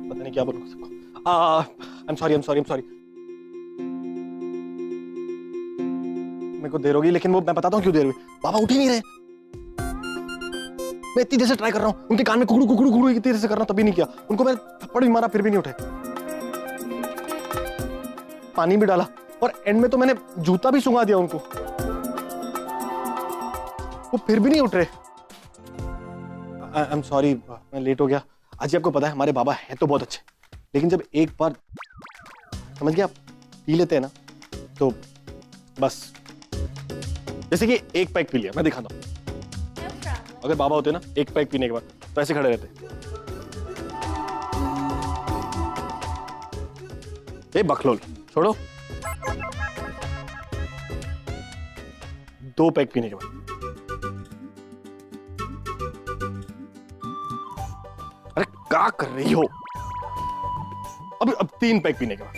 पता नहीं क्या बोलूं सबको। I am sorry. मेरे को देर होगी, लेकिन वो मैं बताता हूँ क्यों देर हुई। बाबा उठ ही नहीं रहे। मैं इतनी देर से ट्राई कर रहा हूँ, उनके कान में कुकड़ू कुकड़ू कुकड़ू इतनी देर से कर रहा हूँ, तभी नहीं किया। उनको मैं थप्पड़ भी मारा, फिर भी नहीं उठे। पानी भी डाला और एंड में तो मैंने जूता भी सुंघा दिया उनको, वो फिर भी नहीं उठ रहे। आई एम सॉरी, मैं लेट हो गया। आज आपको पता है हमारे बाबा हैं तो बहुत अच्छे, लेकिन जब एक बार समझ गया पी लेते हैं ना, तो बस जैसे कि एक पैक पी लिया। मैं दिखाता हूँ, अगर बाबा होते ना एक पैक पीने के बाद तो ऐसे खड़े रहते। ए बकलोल, छोड़ो। 2 पैक पीने के बाद। अरे क्या कर रही हो? अब 3 पैक पीने के बाद।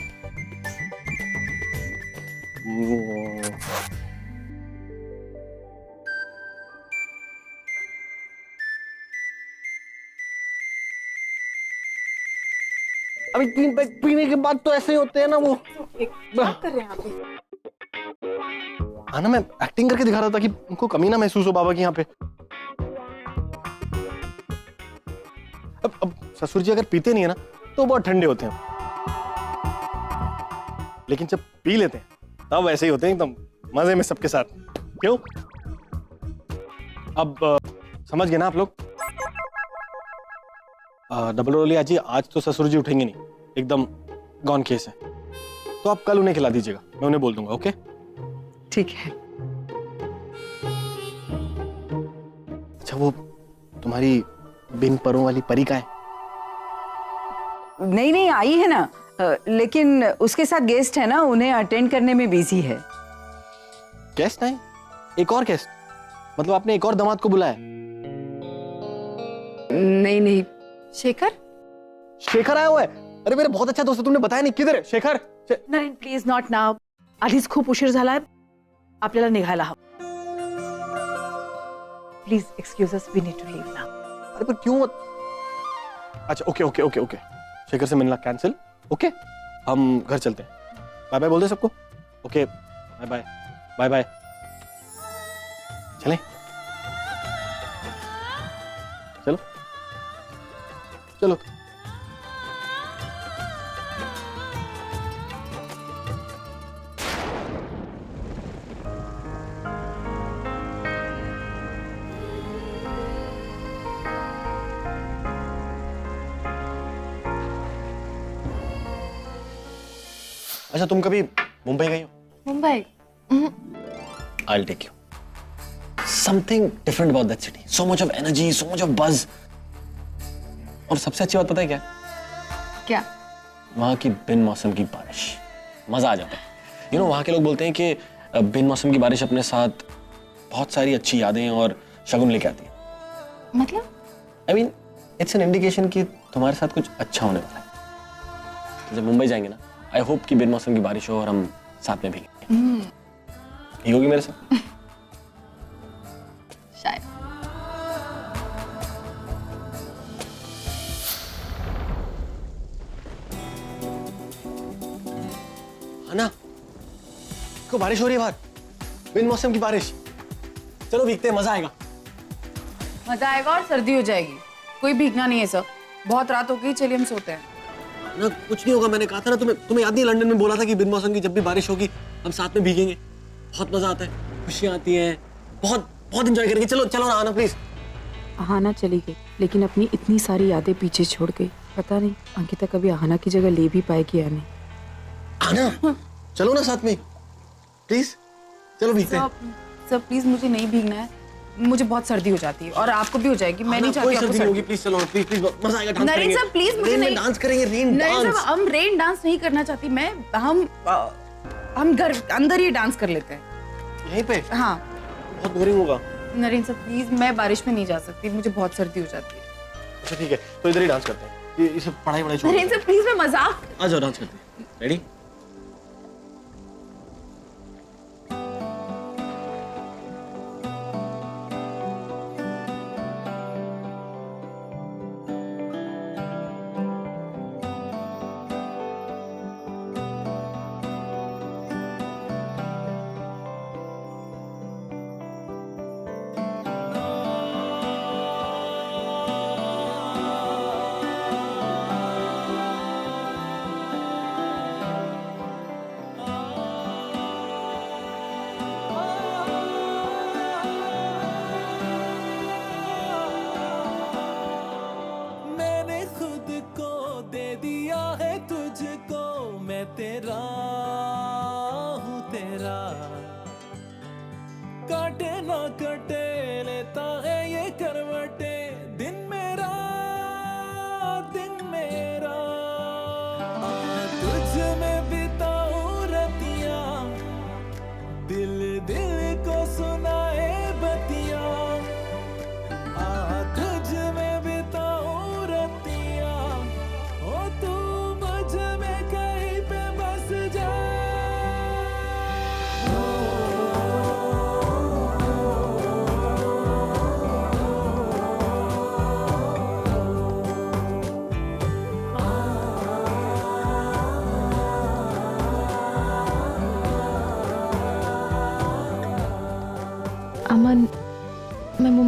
अभी 3 पैक पीने के बाद तो ऐसे ही होते हैं ना वो। क्या कर रहे हैं आप? हाँ ना, मैं एक्टिंग करके दिखा रहा था कि उनको कमी ना महसूस हो बाबा की यहाँ पे। अब ससुर जी अगर पीते नहीं है ना तो बहुत ठंडे होते हैं, लेकिन जब पी लेते हैं तब ऐसे ही होते हैं एकदम मजे में सबके साथ। क्यों? अब समझ गए ना आप लोग? डबल रोलिया जी, आज तो ससुर जी उठेंगे नहीं, एकदम गॉन केस है। तो आप कल उन्हें खिला दीजिएगा, मैं उन्हें बोल दूंगा। ओके ठीक है। अच्छा, वो तुम्हारी बिन परों वाली परी का है? नहीं आई है ना, लेकिन उसके साथ गेस्ट है ना, उन्हें अटेंड करने में बिजी है। गेस्ट नहीं, एक और गेस्ट? मतलब आपने एक और दामाद को बुलाया? नहीं। शेखर आया हुआ है? अरे मेरा बहुत अच्छा दोस्त है, तुमने बताया नहीं। किधर है शेखर? नाही प्लीज नॉट नाव, आधीच खूप उशीर झालाय, आपल्याला निघायला हवं. Please excuse us, we need to leave now. अरे पर क्यों? अच्छा ओके, शेखर से मिलना कैंसिल। ओके, हम घर चलते हैं। बाय बाय बोल दे सबको। Okay bye bye. चलें? चलो। अच्छा, तुम कभी मुंबई गई हो? Mumbai? I'll take you. Something different about that city. So much of energy, so much of buzz. और सबसे अच्छी बात पता है क्या? क्या? वहाँ की बिन मौसम की बारिश, मजा आ जाता है। वहाँ के लोग बोलते हैं कि बिन मौसम की बारिश अपने साथ बहुत सारी अच्छी यादें और शगुन लेके आती है। मतलब? I mean, it's an indication कि तुम्हारे साथ कुछ अच्छा होने वाला है। तो जब मुंबई जाएंगे ना, I hope कि बिन मौसम की बारिश हो और हम साथ में भीगेंगे। ये होगी मेरे साथ? शायद। है ना? को बारिश हो रही है बाहर, बिन मौसम की बारिश। चलो भीगते हैं, मजा आएगा। मजा आएगा और सर्दी हो जाएगी। कोई भीगना नहीं है सर, बहुत रात हो गई, चलिए हम सोते हैं। ना कुछ नहीं होगा, मैंने कहा था ना तुम्हें याद नहीं, लंदन में बोला था कि बिन मौसम की जब भी बारिश होगी हम साथ में भीगेंगे। बहुत मजा आता है, खुशियां आती हैं, बहुत एंजॉय करेंगे। चलो ना आना प्लीज। आहाना चली गई, लेकिन अपनी इतनी सारी यादें पीछे छोड़ गई। पता नहीं अंकिता कभी आहाना की जगह ले भी पाएगी या नहीं। आना, चलो ना साथ में प्लीज। चलो भीगते हैं। सर प्लीज, मुझे नहीं भीगना है, मुझे बहुत सर्दी हो जाती है और आपको भी हो जाएगी। मैं नहीं चाहती आपको सर्दी होगी। प्लीज चलो, प्लीज मजा आएगा। डांस नरेन सर प्लीज, मुझे नहीं डांस करेंगे। रेन नरेन डांस। सर, हम रेन डांस नहीं करना चाहती मैं। हम घर अंदर ही डांस कर लेते हैं यहीं पे। हाँ बहुत बोरिंग होगा। नरेन सर प्लीज, मैं बारिश में नहीं जा सकती, मुझे बहुत सर्दी हो जाती है। अच्छा ठीक है, तो इधर ही डांस करते हैं। ये सब पढ़ाई छोड़। नरेन सर प्लीज, मैं मजाक। आ जाओ, डांस करते हैं। रेडी?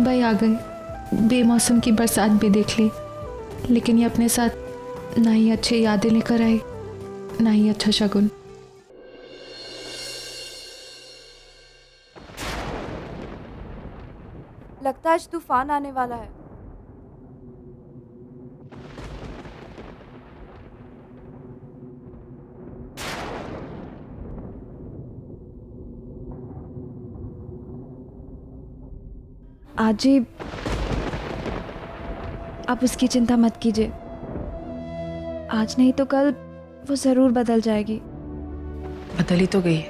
मुंबई आ गए, बेमौसम की बरसात भी देख ली, लेकिन ये अपने साथ ना ही अच्छी यादें लेकर आई, ना ही अच्छा शगुन। लगता है आज तूफान आने वाला है। आजी, आप उसकी चिंता मत कीजिए। आज नहीं तो कल वो जरूर बदल जाएगी। बदल ही तो गई है,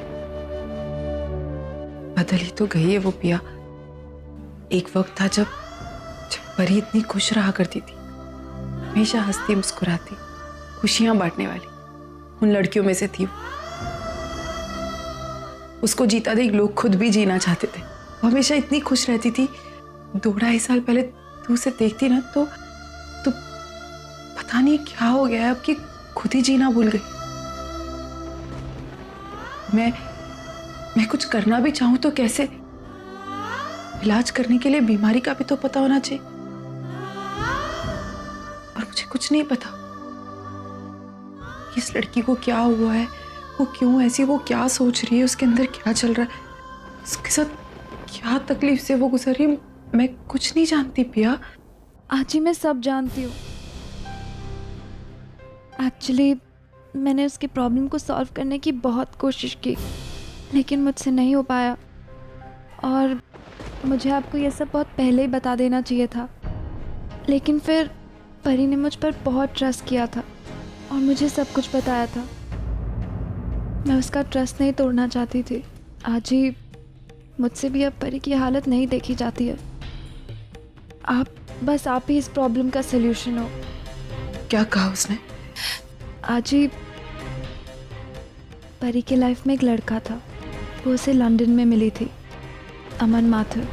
बदल ही तो गई है वो पिया। एक वक्त था जब परी इतनी खुश रहा करती थी, हमेशा हंसती मुस्कुराती, खुशियां बांटने वाली उन लड़कियों में से थी वो। उसको जीता देख लोग खुद भी जीना चाहते थे। वो हमेशा इतनी खुश रहती थी। 2-2.5 साल पहले तू उसे देखती ना तो पता नहीं क्या हो गया है अब कि खुद ही जीना भूल गई। मैं कुछ करना भी चाहूं तो कैसे? इलाज करने के लिए बीमारी का भी तो पता होना चाहिए, और मुझे कुछ नहीं पता। इस लड़की को क्या हुआ है, वो क्यों ऐसी, वो क्या सोच रही है, उसके अंदर क्या चल रहा है, उसके साथ क्या तकलीफ से वो गुजर रही है, मैं कुछ नहीं जानती पिया। आजी, मैं सब जानती हूँ। एक्चुअली मैंने उसकी प्रॉब्लम को सॉल्व करने की बहुत कोशिश की, लेकिन मुझसे नहीं हो पाया। और मुझे आपको ये सब बहुत पहले ही बता देना चाहिए था, लेकिन फिर परी ने मुझ पर बहुत ट्रस्ट किया था और मुझे सब कुछ बताया था। मैं उसका ट्रस्ट नहीं तोड़ना चाहती थी। आज ही मुझसे भी अब परी की हालत नहीं देखी जाती है। आप ही इस प्रॉब्लम का सल्यूशन हो। क्या कहा उसने? आज ही परी के लाइफ में एक लड़का था, वो उसे लंदन में मिली थी, अमन माथुर।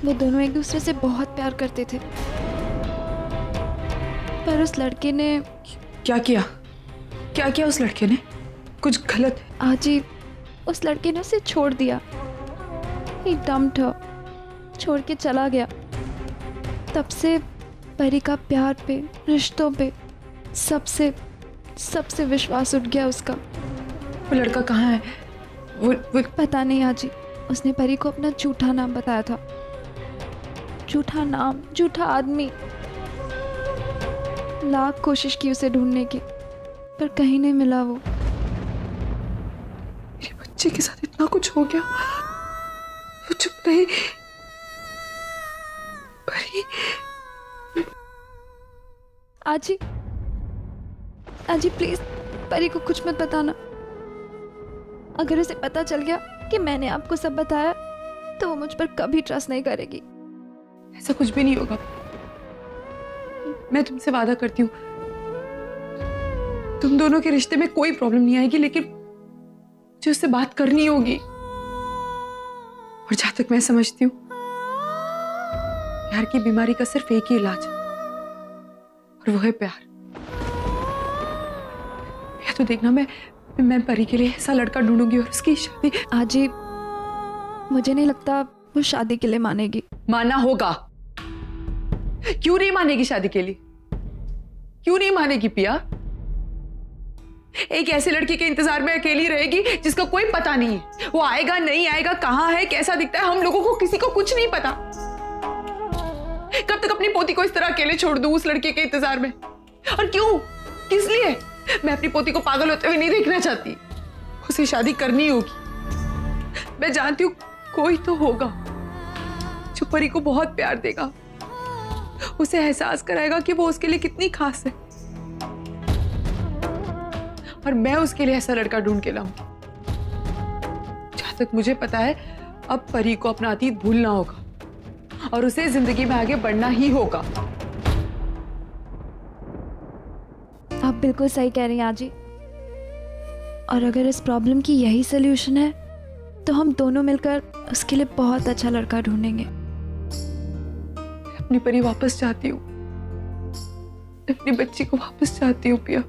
वो दोनों एक दूसरे से बहुत प्यार करते थे, पर उस लड़के ने क्या किया उस लड़के ने? कुछ गलत है? आज ही उस लड़के ने उसे छोड़ दिया। He dumped her, छोड़ के चला गया। तब से परी का प्यार पे, रिश्तों पे, सबसे विश्वास उठ गया उसका। वो लड़का कहाँ है? वो पता नहीं आजी, उसने परी को अपना झूठा नाम बताया था। झूठा नाम, झूठा आदमी। लाख कोशिश की उसे ढूंढने की, पर कहीं नहीं मिला वो। मेरे बच्चे के साथ इतना कुछ हो गया, वो चुप रही। परी, आजी प्लीज परी को कुछ मत बताना। अगर उसे पता चल गया कि मैंने आपको सब बताया तो वो मुझ पर कभी ट्रस्ट नहीं करेगी। ऐसा कुछ भी नहीं होगा, मैं तुमसे वादा करती हूँ। तुम दोनों के रिश्ते में कोई प्रॉब्लम नहीं आएगी, लेकिन मुझे उससे बात करनी होगी। और जहां तक मैं समझती हूँ, प्यार की बीमारी का सिर्फ एक ही इलाज है, और वो है प्यार। या तो देखना, मैं परी के लिए ऐसा लड़का ढूंढूंगी और उसकी शादी। आजी, मुझे नहीं लगता वो शादी के लिए मानेगी। मानना होगा। क्यों नहीं मानेगी शादी के लिए? क्यों नहीं मानेगी पिया? एक ऐसे लड़के के इंतजार में अकेली रहेगी जिसका कोई पता नहीं है। वो आएगा नहीं आएगा, कहां है, कैसा दिखता है, हम लोगों को किसी को कुछ नहीं पता। कब तक अपनी पोती को इस तरह अकेले छोड़ दूं उस लड़के के इंतजार में? और क्यों, किस लिए? मैं अपनी पोती को पागल होते हुए नहीं देखना चाहती। उसे शादी करनी होगी। मैं जानती हूँ कोई तो होगा जो परी को बहुत प्यार देगा, उसे एहसास कराएगा कि वो उसके लिए कितनी खास है, और मैं उसके लिए ऐसा लड़का ढूंढ के लाऊंगी। जहां तक मुझे पता है, अब परी को अपना अतीत भूलना होगा और उसे जिंदगी में आगे बढ़ना ही होगा। आप बिल्कुल सही कह रही हैं आजी। और अगर इस प्रॉब्लम की यही सल्यूशन है तो हम दोनों मिलकर उसके लिए बहुत अच्छा लड़का ढूंढेंगे। अपनी परी वापस चाहती हूँ, अपनी बच्ची को वापस चाहती हूँ पिया।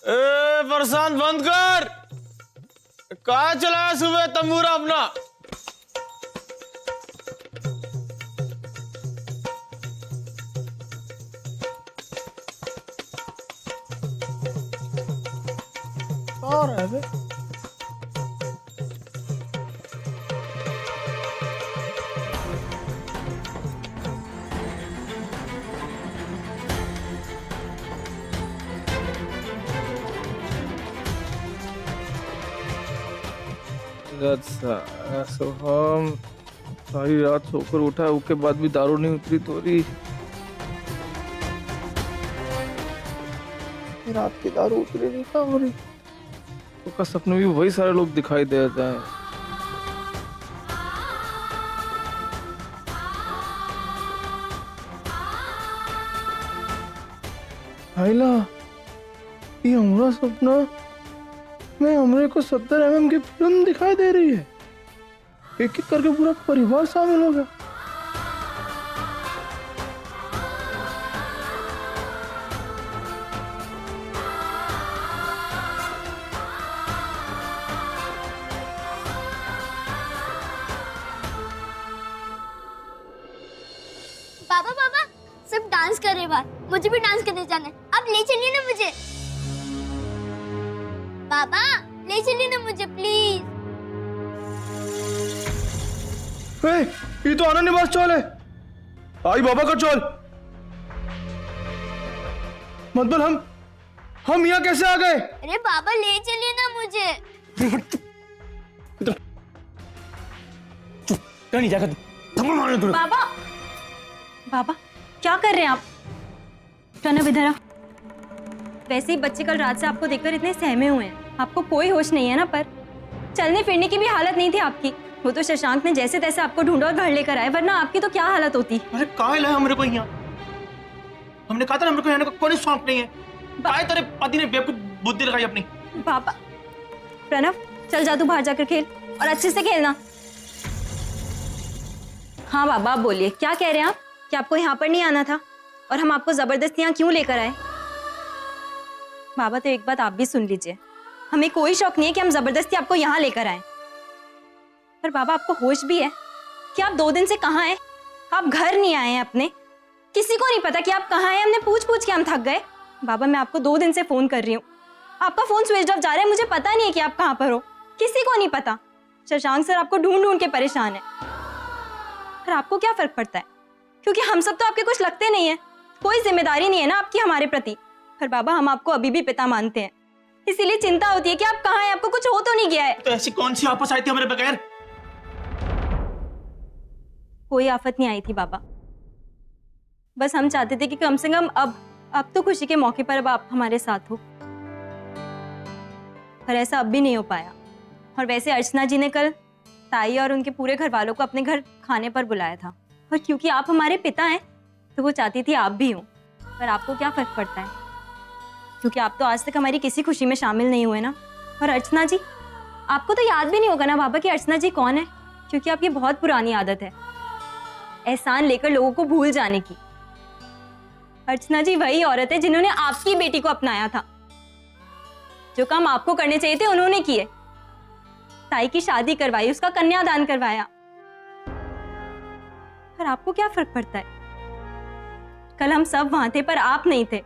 बरसात बंद कर। कहाँ चला सुबह तंबूरा अपना? और है बे? हम सारी रात सोकर उठा, उसके बाद भी दारू नहीं उतरी तोरी। रात की दारू उतरी नहीं था और उसका सपने भी वही सारे लोग दिखाई देते हैं। आइला, ये हमारा सपना में हमरे को 70 mm की फिल्म दिखाई दे रही है। एक एक करके पूरा परिवार शामिल हो गया। पापा पापा सब डांस कर रहे बाहर, मुझे भी डांस करने जाना है। आप ले चलिए ना मुझे। पापा ले चलिए ना मुझे प्लीज। ये तो आनंद निवास चौल है, आई बाबा का चौल। मतलब हम यहाँ कैसे आ गए? अरे पापा ले चलिए ना मुझे। नहीं जाकर बाबा बाबा क्या कर रहे हैं आप? प्रणव इधर आ। वैसे ही बच्चे कल रात से आपको देखकर इतने सहमे हुए हैं, आपको कोई होश नहीं है ना? पर चलने फिरने की भी हालत नहीं थी आपकी। वो तो शशांक ने जैसे तैसे आपको ढूंढा और घर लेकर आए, वरना आपकी तो क्या हालत होती। अरे कहाँ लाया हमरे को यहाँ? हमने कहा था हमरे को यहाँ का कोई शौक नहीं है। काहे तेरे पति ने बेवकूफ बुद्धि लगाई अपनी। पापा प्रणव चल जा, तू बाहर जाकर खेल और अच्छे से खेलना। हाँ बाबा आप बोलिए, क्या कह रहे हैं आप? कि आपको यहाँ पर नहीं आना था और हम आपको जबरदस्ती यहाँ क्यों लेकर आए? बाबा तो एक बात आप भी सुन लीजिए, हमें कोई शौक नहीं है कि हम जबरदस्ती आपको यहाँ लेकर आए। पर बाबा आपको होश भी है कि आप 2 दिन से कहाँ हैं? आप घर नहीं आए हैं अपने, किसी को नहीं पता कि आप कहाँ हैं। हमने पूछ पूछ के हम थक गए। बाबा मैं आपको 2 दिन से फोन कर रही हूँ, आपका फोन स्विच ऑफ जा रहा है। मुझे पता नहीं है कि आप कहाँ पर हो, किसी को नहीं पता। शशांक सर आपको ढूंढ ढूंढ के परेशान है। पर आपको क्या फर्क पड़ता है, क्योंकि हम सब तो आपके कुछ लगते नहीं है। कोई जिम्मेदारी नहीं है ना आपकी हमारे प्रति। पर बाबा हम आपको अभी भी पिता मानते हैं, इसीलिए चिंता होती है कि आप कहाँ हैं, आपको कुछ हो तो नहीं गया है। तो ऐसी कौन सी आपस आई थी हमारे बगैर? कोई आफत नहीं आई थी बाबा, बस हम चाहते थे कि कम से कम अब तो खुशी के मौके पर अब आप हमारे साथ हो। पर ऐसा अब भी नहीं हो पाया। और वैसे अर्चना जी ने कल ताई और उनके पूरे घर वालों को अपने घर खाने पर बुलाया था, और क्योंकि आप हमारे पिता हैं तो वो चाहती थी आप भी हो। पर आपको क्या फर्क पड़ता है, क्योंकि आप तो आज तक हमारी किसी खुशी में शामिल नहीं हुए ना। और अर्चना जी, आपको तो याद भी नहीं होगा ना बाबा कि अर्चना जी कौन है, क्योंकि आपकी बहुत पुरानी आदत है एहसान लेकर लोगों को भूल जाने की। अर्चना जी वही औरत है जिन्होंने आपकी बेटी को अपनाया था। जो काम आपको करने चाहिए थे उन्होंने किए। ताई की शादी करवाई, उसका कन्यादान करवाया। पर आपको क्या फर्क पड़ता है? कल हम सब वहां थे पर आप नहीं थे।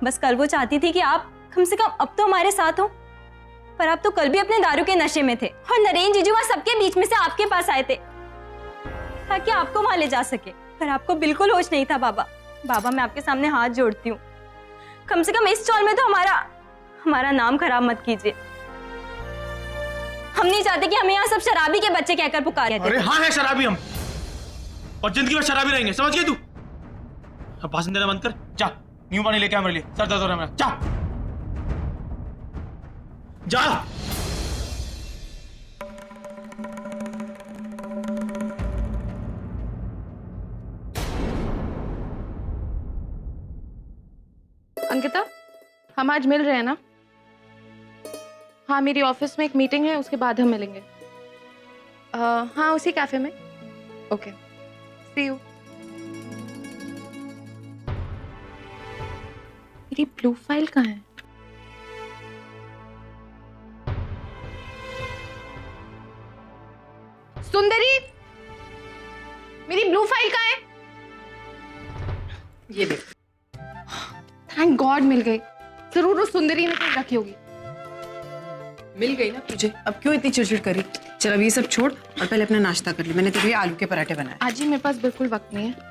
बस कल वो चाहती थी कि आप कम से कम अब तो हमारे साथ हो, पर आप तो कल भी अपने दारू के नशे में थे। और नरेन जीजू वहां सबके बीच में से आपके पास आए थे ताकि आपको वहां ले जा सके। पर आपको बिल्कुल होश नहीं था बाबा। बाबा मैं आपके सामने हाथ जोड़ती हूँ, कम से कम इस चौल में तो हमारा नाम खराब मत कीजिए। हम नहीं चाहते कि हमें यहाँ सब शराबी के बच्चे कहकर पुकारे। अरे हाँ है शराबी हम, और जिंदगी में शराबी रहेंगे, समझ गई तू? अब भाषण देना बंद कर, जा न्यू पानी लेके आ मेरे लिए, सर दर्द हो रहा है मेरा। जा जा। अंकिता हम आज मिल रहे हैं ना? हाँ मेरी ऑफिस में एक मीटिंग है, उसके बाद हम मिलेंगे। हाँ उसी कैफे में। Okay see you. मेरी ब्लू फाइल कहाँ है? सुंदरी, मेरी ब्लू फाइल कहाँ है? ये देख। थैंक गॉड मिल गई। जरूर उस सुंदरी ने कहीं रखी होगी। मिल गई ना तुझे, अब क्यों इतनी चिड़चिड़ करी? चल अब ये सब छोड़ और पहले अपना नाश्ता कर ले। मैंने तेरे लिए आलू के पराठे बनाए। आज ही मेरे पास बिल्कुल वक्त नहीं है।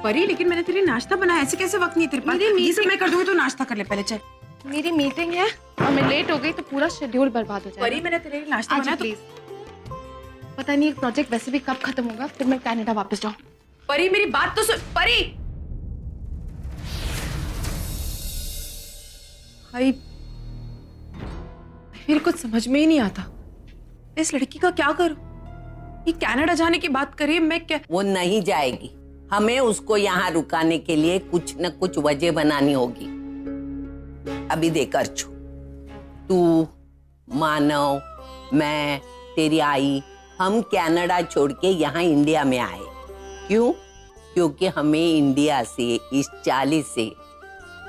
परी, लेकिन मैंने तेरे लिए नाश्ता बनाया, ऐसे कैसे वक्त नहीं है तेरे पास? ये सब मैं कर दूंगी, तो नाश्ता कर ले पहले। चल मेरी मीटिंग है और मैं लेट हो गई तो पूरा शेड्यूल बर्बाद हो जाएगा। परी, मैंने तेरे लिए नाश्ता आज बनाया तो प्लीज। पता नहीं प्रोजेक्ट वैसे भी कब खत्म होगा, फिर मैं कनाडा वापस जाऊँ। परी मेरी बात तो सुन। परी भाई, मेरे कुछ समझ में ही नहीं आता, इस लड़की का क्या करूं? ये कनाडा जाने की बात करिए, मैं क्या? वो नहीं जाएगी, हमें उसको यहाँ रुकाने के लिए कुछ न कुछ वजह बनानी होगी। अभी देख अर्चू, तू, मानव, मैं, तेरी आई, हम कनाडा छोड़ के यहाँ इंडिया में आए। क्यों? क्योंकि हमें इंडिया से, इस चाली से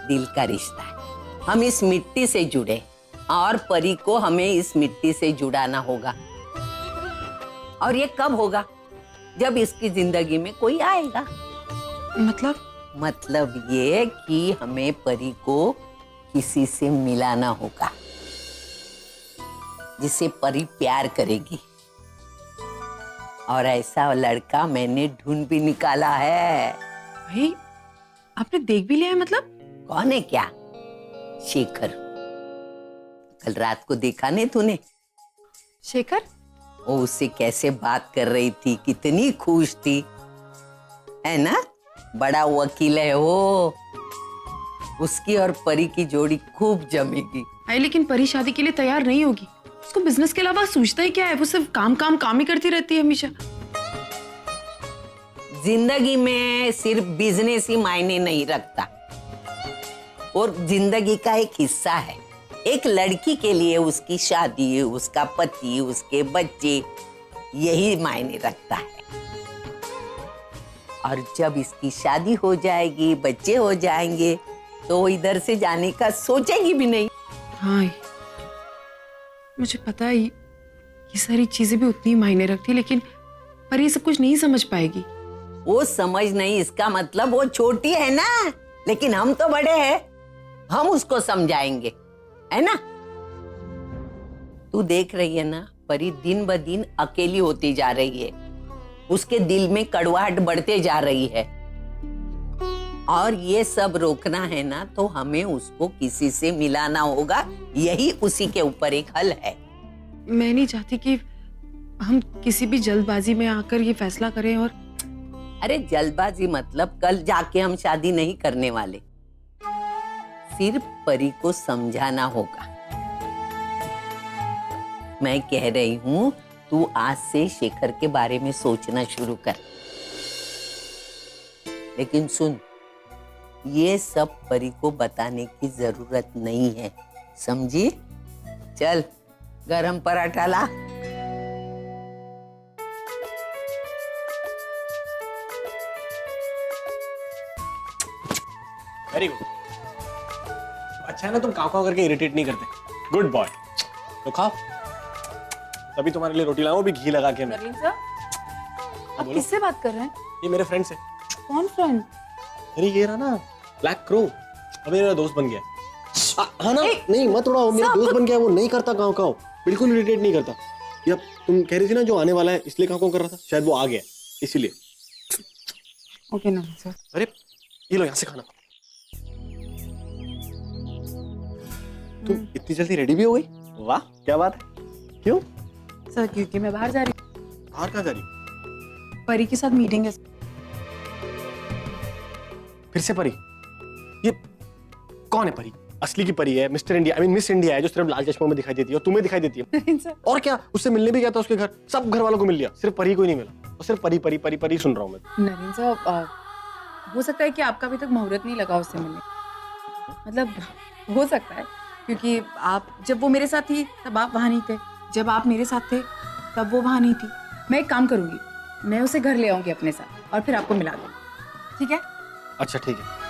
दिल का रिश्ता है। हम इस मिट्टी से जुड़े और परी को हमें इस मिट्टी से जुड़ाना होगा। और ये कब होगा? जब इसकी जिंदगी में कोई आएगा। मतलब ये कि हमें परी को किसी से मिलाना होगा जिसे परी प्यार करेगी। और ऐसा लड़का मैंने ढूंढ भी निकाला है। भाई आपने देख भी लिया है? मतलब कौन है? क्या? शेखर। कल रात को देखा नहीं तूने? शेखर? वो उससे कैसे बात कर रही थी, कितनी खुश थी, है ना? बड़ा वकील है वो। उसकी और परी की जोड़ी खूब जमेगी। भाई लेकिन परी शादी के लिए तैयार नहीं होगी। उसको बिजनेस के अलावा सोचता ही क्या है? वो सिर्फ काम ही करती रहती है हमेशा। जिंदगी में सिर्फ बिजनेस ही मायने नहीं रखता, और जिंदगी का एक हिस्सा है। एक लड़की के लिए उसकी शादी, उसका पति, उसके बच्चे, यही मायने रखता है। और जब इसकी शादी हो जाएगी, बच्चे हो जाएंगे, तो वो इधर से जाने का सोचेगी भी नहीं। हाँ, मुझे पता है ये सारी चीजें भी उतनी मायने रखती, लेकिन पर ये सब कुछ नहीं समझ पाएगी। वो समझ नहीं, इसका मतलब वो छोटी है ना, लेकिन हम तो बड़े हैं, हम उसको समझाएंगे, है ना? तू देख रही है ना, परी दिन ब दिन अकेली होती जा रही है। उसके दिल में कड़वाहट बढ़ते जा रही है। और ये सब रोकना है ना, तो हमें उसको किसी से मिलाना होगा। यही उसी के ऊपर एक हल है। मैं नहीं चाहती कि हम किसी भी जल्दबाजी में आकर ये फैसला करें। और अरे जल्दबाजी मतलब कल जाके हम शादी नहीं करने वाले। सिर्फ परी को समझाना होगा। मैं कह रही हूँ, तू आज से शेखर के बारे में सोचना शुरू कर। लेकिन सुन, ये सब परी को बताने की जरूरत नहीं है, समझी? चल गरम पराठा ला। Very good. अच्छा है ना, तुम काव काव करके इरिटेट नहीं करते। Good boy. तो खाओ। तभी तुम्हारे लिए रोटी लाऊं, भी घी लगा के मैं। नवीन सर, आप किससे बात कर रहे हैं? ये मेरे फ्रेंड से। कौन फ्रेंड? अरे ये रहा ना, ब्लैक क्रो। अभी मेरा दोस्त बन गया। हाँ ना? नहीं मत उड़ाओ, मेरा दोस्त बन गया। वो नहीं करता काव काव, बिल्कुल इरिटेट नहीं करता। ये तुम कह रही थी ना जो आने वाला है, इसलिए काव काव कर रहा था। शायद वो आ गया इसीलिए। ओके नवीन सर। अरे ये लो, यहाँ से खाना। तुम इतनी जल्दी रेडी भी हो गई? वाह क्या बात है। क्यों? सर क्योंकि मैं बाहर जा रही हूँ। बाहर कहाँ जा रही? परी के साथ मीटिंग है। फिर से परी? ये कौन है परी? असली की परी है, mister India, I mean miss India है, जो सिर्फ लाल चश्मों में दिखाई देती है और तुम्हें दिखाई देती है। और क्या, उससे मिलने भी गया था उसके घर, सब घर वालों को मिल लिया, सिर्फ परी को ही नहीं मिला। और सिर्फ परी परी परी परी सुन रहा हूँ मैं। नवीन साहब, हो सकता है कि आपका अभी तक मुहूर्त नहीं लगा उससे मिलने। मतलब हो सकता है, क्योंकि आप जब वो मेरे साथ थी तब आप वहाँ नहीं थे, जब आप मेरे साथ थे तब वो वहाँ नहीं थी। मैं एक काम करूंगी, मैं उसे घर ले आऊंगी अपने साथ और फिर आपको मिला दूंगी। ठीक है? अच्छा ठीक है।